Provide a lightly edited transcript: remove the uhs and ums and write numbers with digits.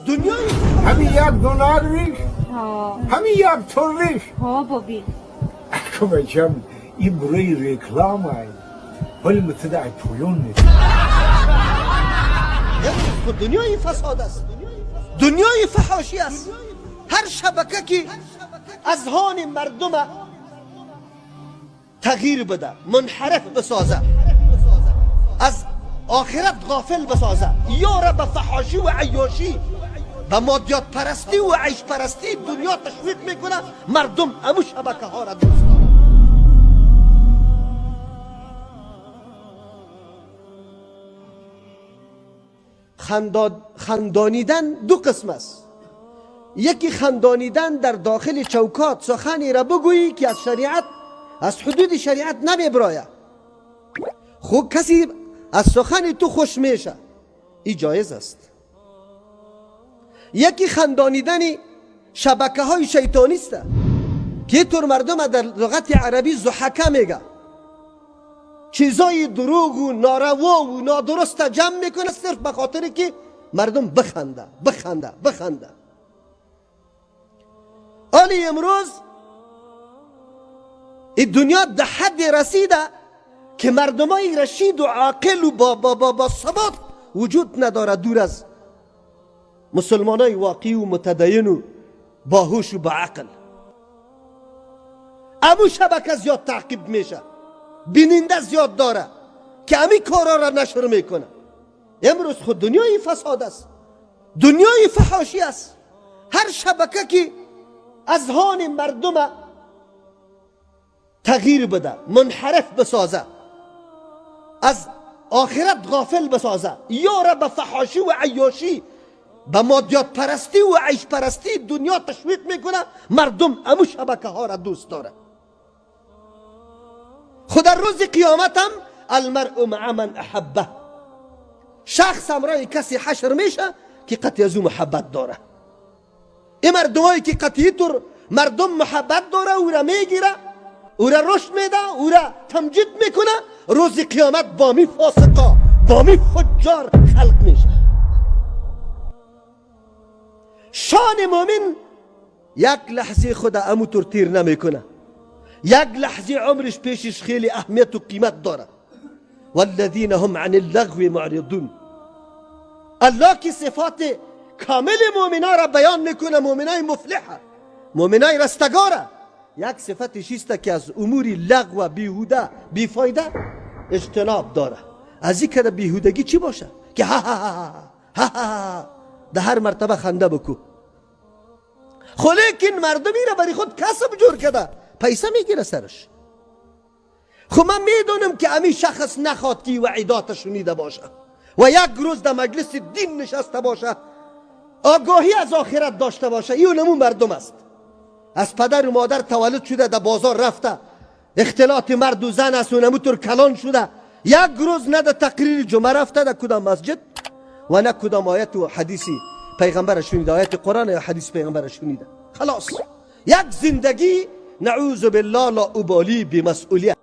دنیای همین یک دلار ریش همین یک تور ریش ها بابی اکو بچم این برای رکلام های ولی متدعی پولون نیست دنیای فساد است، دنیای فحاشی است. هر شبکه که اذهان مردم تغییر بده، منحرف بسازه، از آخرت غافل بسازه، یا را به فحاشی و عیاشی، به مادیات پرستی و عیش پرستی دنیا تشویق میکنه، مردم امو شبکه ها را دوست دارن. خندانیدن دو قسم است. یکی خندانیدن در داخل چوکات سخنی را بگویی که از شریعت، از حدود شریعت نمیبراید، خوب کسی از سخن تو خوش میشه، این جایز است. یکی خندانیدن شبکه های شیطانی است که طور مردم در لغت عربی ضحکه میگه، چیزای دروغ و ناروا و نادرست جمع میکنه صرف به خاطر که مردم بخنده بخنده بخنده. حالی امروز این دنیا در حد رسیده که مردمای رشید و عاقل و با ثبات وجود نداره، دور از مسلمانای واقعی و متدین و باهوش و با عقل. امو شبکه زیاد تعقیب میشه، بیننده زیاد داره که امی کارا را نشر میکنه. امروز خود دنیای فساد است، دنیای فحاشی است. هر شبکه که اذهان مردم تغییر بده، منحرف بسازه، از آخرت غافل بسازه، یا را به فحاشی و عیاشی، به مادیات پرستی و عیش پرستی دنیا تشویق میکنه، مردم امو شبکه ها را دوست داره. خدا روز قیامت هم المرء مع من احبه، شخص همراه کسی حشر میشه که قطعی از او محبت داره. این مردمایی که قطعی طور مردم محبت داره، او را میگیره، او را رشد میده، او را تمجید میکنه، روز قیامت با می فاسقا، با می فجار خلق میشه. شان مومن یک لحظه خود امو طور تیر نمیکنه، یک لحظه عمرش پیشش خیلی اهمیت و قیمت داره. والذین هم عن اللغو معرضون. الله کی صفات کامل مؤمنا را بیان میکنه، مؤمنای مفلحه، مؤمنای رستگاره. یک صفتش است که از امور لغو بیهوده بیفایده اجتناب داره. از این که بیهودگی چی باشه که ها ها ها ها ها ده هر مرتبه خنده بکو. خو لیکن مردمی را برای خود کسب جور کرده، پیسه میگیره سرش. خو من میدونم که امی شخص نخواد که وعیدات شنیده باشه و یک روز در مجلس دین نشسته باشه، آگاهی از آخرت داشته باشه. این نمون مردم است. از پدر و مادر تولد شده، در بازار رفته، اختلاط مرد و زن است و نموتور کلان شده، یک روز نه در تقریر جمعه رفته در کدام مسجد و نه کدام آیت و حدیثی پیغمبر شنیده، آیت قرآن یا حدیث پیغمبر شنیده. خلاص یک زندگی نعوذ بالله لا ابالی بمسئولیت.